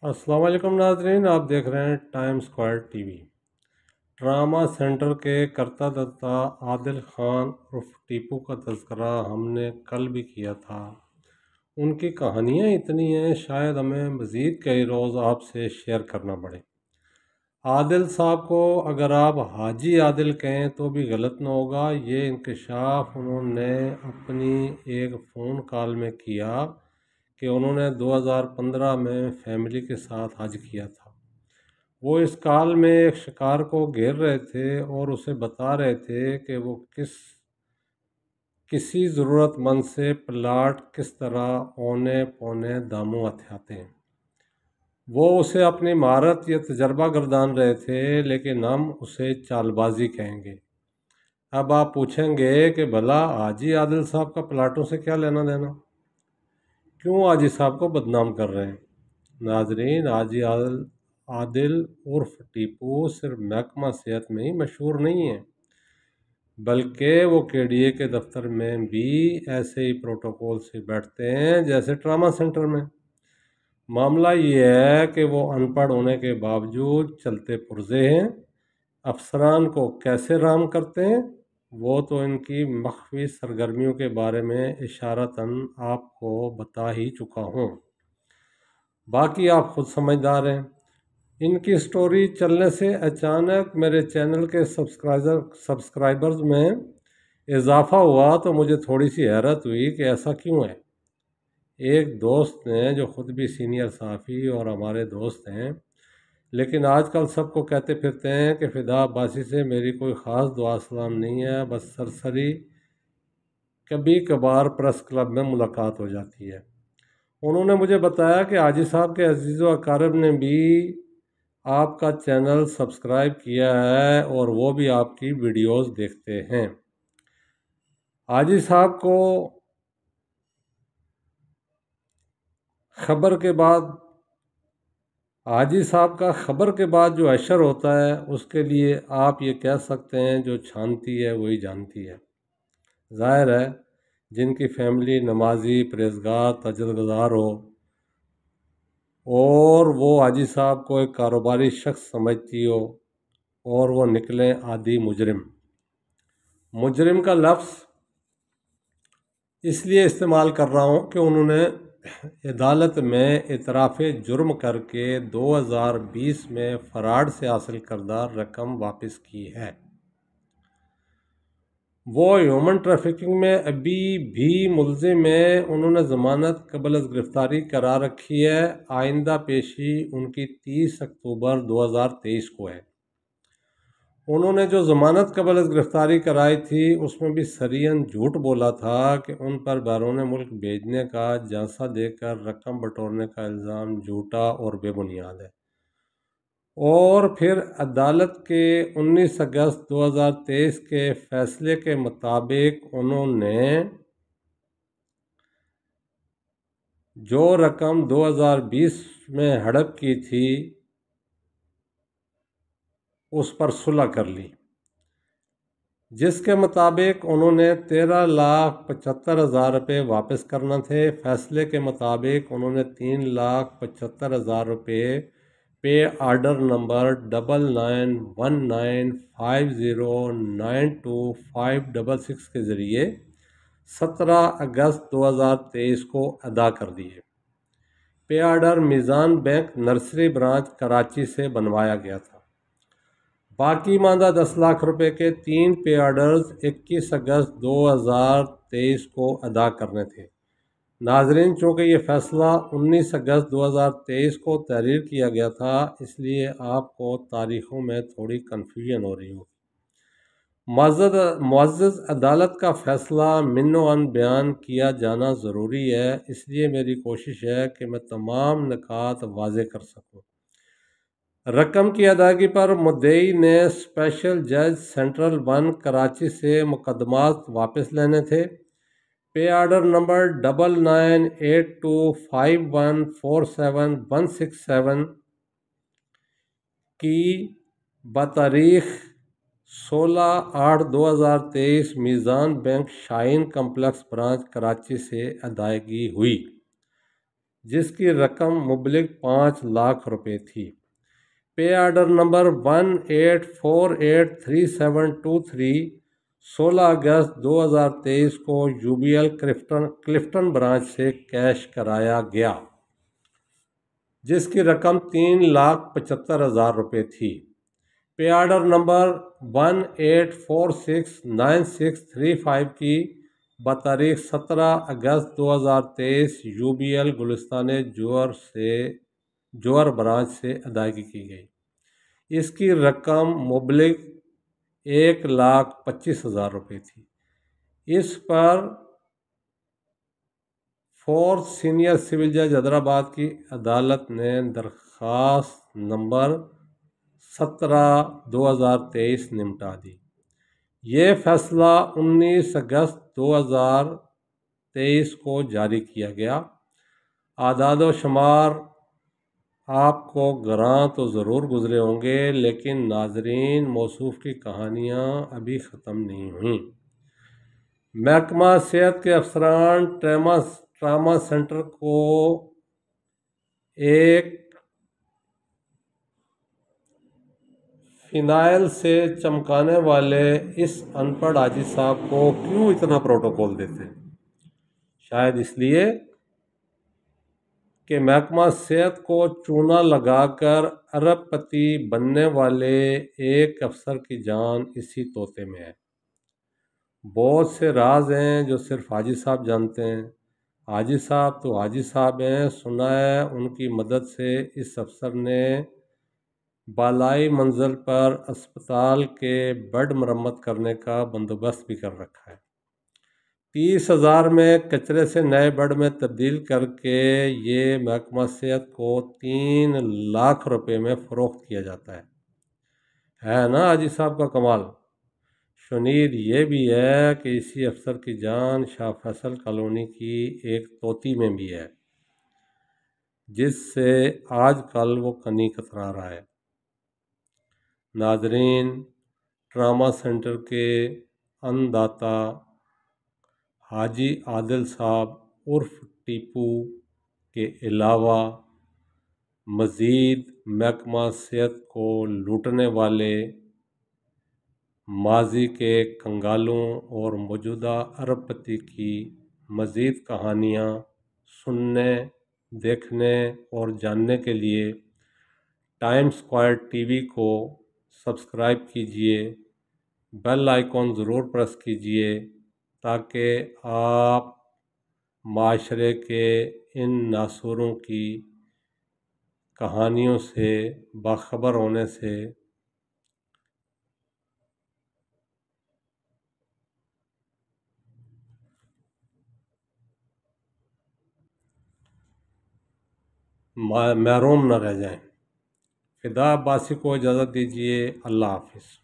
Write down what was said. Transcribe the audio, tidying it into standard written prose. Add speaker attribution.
Speaker 1: अस्सलाम वालेकुम नाजरीन, आप देख रहे हैं time square TV. Drama centre के करता धरता आदिल खान उर्फ टीपू का तज़किरा हमने कल भी किया था। उनकी कहानियाँ इतनी हैं, शायद हमें मज़ीद कई रोज़ आपसे शेयर करना पड़े। आदिल साहब को अगर आप हाजी आदिल कहें तो भी गलत ना होगा। ये इंकशाफ उन्होंने अपनी एक फ़ोन कॉल में किया कि उन्होंने 2015 में फैमिली के साथ हज किया था। वो इस कॉल में एक शिकार को घेर रहे थे और उसे बता रहे थे कि वो किसी ज़रूरतमंद से प्लाट किस तरह औने पौने दामों हथियाते हैं। वो उसे अपनी महारत या तजर्बा गर्दान रहे थे, लेकिन हम उसे चालबाजी कहेंगे। अब आप पूछेंगे कि भला हाजी आदिल साहब का प्लाटों से क्या लेना देना, क्यों हाजी साहब को बदनाम कर रहे हैं। नाजरीन, हाजी आदिल उर्फ टीपू सिर्फ महकमा सेहत में ही मशहूर नहीं है, बल्कि वो केडीए के दफ्तर में भी ऐसे ही प्रोटोकॉल से बैठते हैं जैसे ट्रामा सेंटर में। मामला ये है कि वो अनपढ़ होने के बावजूद चलते पुर्जे हैं। अफसरान को कैसे राम करते हैं, वो तो इनकी मख्फी सरगर्मियों के बारे में इशारतन आपको बता ही चुका हूँ। बाकी आप खुद समझदार हैं। इनकी स्टोरी चलने से अचानक मेरे चैनल के सब्सक्राइबर्स में इजाफा हुआ तो मुझे थोड़ी सी हैरत हुई कि ऐसा क्यों है। एक दोस्त ने, जो ख़ुद भी सीनियर सहाफ़ी और हमारे दोस्त हैं, लेकिन आजकल सबको कहते फिरते हैं कि फ़िदा अब्बासी से मेरी कोई ख़ास दुआ सलाम नहीं है, बस सरसरी कभी कभार प्रेस क्लब में मुलाकात हो जाती है। उन्होंने मुझे बताया कि हाजी साहब के अजीज़ व अकारिब ने भी आपका चैनल सब्सक्राइब किया है और वो भी आपकी वीडियोस देखते हैं। हाजी साहब को खबर के बाद हाजी साहब का खबर के बाद जो अशर होता है, उसके लिए आप ये कह सकते हैं जो छानती है वही जानती है। ज़ाहिर है, जिनकी फैमिली नमाजी परहेज़गार तजरगुज़ार हो और वो हाजी साहब को एक कारोबारी शख्स समझती हो और वो निकले आदि मुजरिम। मुजरिम का लफ्ज़ इसलिए इस्तेमाल कर रहा हूँ कि उन्होंने अदालत में इतराफ़ जुर्म करके 2020 में फ़राड से हासिल करदा रकम वापस की है। वो ह्यूमन ट्रैफिकिंग में अभी भी मुलजिम है। उन्होंने ज़मानत कबल अज़ गिरफ़्तारी करा रखी है। आइंदा पेशी उनकी 30 अक्टूबर 2023 को है। उन्होंने जो ज़मानत कबल अज़ गिरफ़्तारी कराई थी, उसमें भी सरियन झूठ बोला था कि उन पर बैरून मुल्क भेजने का झांसा देकर रकम बटोरने का इल्ज़ाम झूठा और बेबुनियाद है। और फिर अदालत के 19 अगस्त 2023 के फैसले के मुताबिक उन्होंने जो रकम 2020 में हड़प की थी, उस पर सुलह कर ली, जिसके मुताबिक उन्होंने 13,75,000 रुपये वापस करना थे। फैसले के मुताबिक उन्होंने 3,75,000 रुपये पे आर्डर नंबर 9919509256 के ज़रिए 17 अगस्त 2023 को अदा कर दिए। Pay order Meezan bank Nursery branch Karachi से बनवाया गया था। बाकी मांदा 10 लाख रुपए के 3 पे आर्डर्स 21 अगस्त 2023 को अदा करने थे। नाजरीन, चूँकि ये फ़ैसला 19 अगस्त 2023 को तहरीर किया गया था, इसलिए आपको तारीख़ों में थोड़ी कन्फ्यूजन हो रही होगी। मुअज़्ज़ज़ अदालत का फ़ैसला मिन्नो-अन बयान किया जाना ज़रूरी है, इसलिए मेरी कोशिश है कि मैं तमाम निकात वाज़े कर सकूँ। रकम की अदायगी पर मुद्दई ने स्पेशल जज सेंट्रल 1 कराची से मुकदमात वापस लेने थे। पे आर्डर नंबर 99825147,167 की बतारीख 16/8/2023 Meezan bank Shaheen Complex branch Karachi से अदायगी हुई। جس کی رقم مبلغ 5 لاکھ روپے تھی۔ پے آرڈر نمبر 18483723 16 اگست 2023 کو UBL کلفٹن برانچ سے کیش کرایا گیا، جس کی رقم 3,75,000 روپے تھی۔ پے آرڈر نمبر 18469635 کی بتاریخ 17 اگست 2023 UBL گلستان جوہر برانچ سے ادائیگی کی گئی۔ اس کی رقم مبلغ 1,25,000 روپے تھی۔ اس پر فورتھ سینئر سول جج حیدرآباد کی عدالت نے درخواست نمبر 17/2023 نمٹا دی۔ یہ فیصلہ 19 اگست 2023 کو جاری کیا گیا۔ اعداد و شمار آپ کو گراں تو ضرور گزرے ہوں گے، لیکن ناظرین، موصوف کی کہانیاں ابھی ختم نہیں ہوئیں۔ محکمہ صحت کے افسران ٹراما سینٹر کو ایک فنائل سے چمکانے والے اس ان پڑھ حاجی صاحب کو کیوں اتنا پروٹوکول دیتے ہیں؟ شاید اس لیے کہ محکمہ صحت کو چونا لگا کر ارب پتی بننے والے ایک افسر کی جان اسی طوطے میں ہے۔ بہت سے راز ہیں جو صرف حاجی صاحب جانتے ہیں۔ حاجی صاحب تو حاجی صاحب ہیں، سنا ہے ان کی مدد سے اس افسر نے بالائی منزل پر اسپتال کے بیڈ مرمت کرنے کا بندوبست بھی کر رکھا ہے۔ 30,000 میں کچرے سے نئے بیڈ میں تبدیل کر کے یہ محکمہ صحت کو 3 لاکھ روپے میں فروخت کیا جاتا ہے نا حاجی صاحب کا کمال؟ شنید یہ بھی ہے کہ اسی افسر کی جان شاہ فیصل کالونی کی ایک طوطی میں بھی ہے، جس سے آج کل وہ کنی کترا رہا ہے۔ ناظرین، ٹراما سینٹر کے ان داتا حاجی عادل صاحب عرف ٹیپو کے علاوہ مزید محکمہ صحت کو لوٹنے والے ماضی کے کنگالوں اور موجودہ ارب پتی کی مزید کہانیاں سننے، دیکھنے اور جاننے کے لیے ٹائم اسکوائر TV کو سبسکرائب کیجیے، بیل آئیکن ضرور پریس کیجیے تاکہ آپ معاشرے کے ان ناسوروں کی کہانیوں سے باخبر ہونے سے محروم نہ رہ جائیں۔ فدا عباسی کو اجازت دیجیے۔ اللہ حافظ۔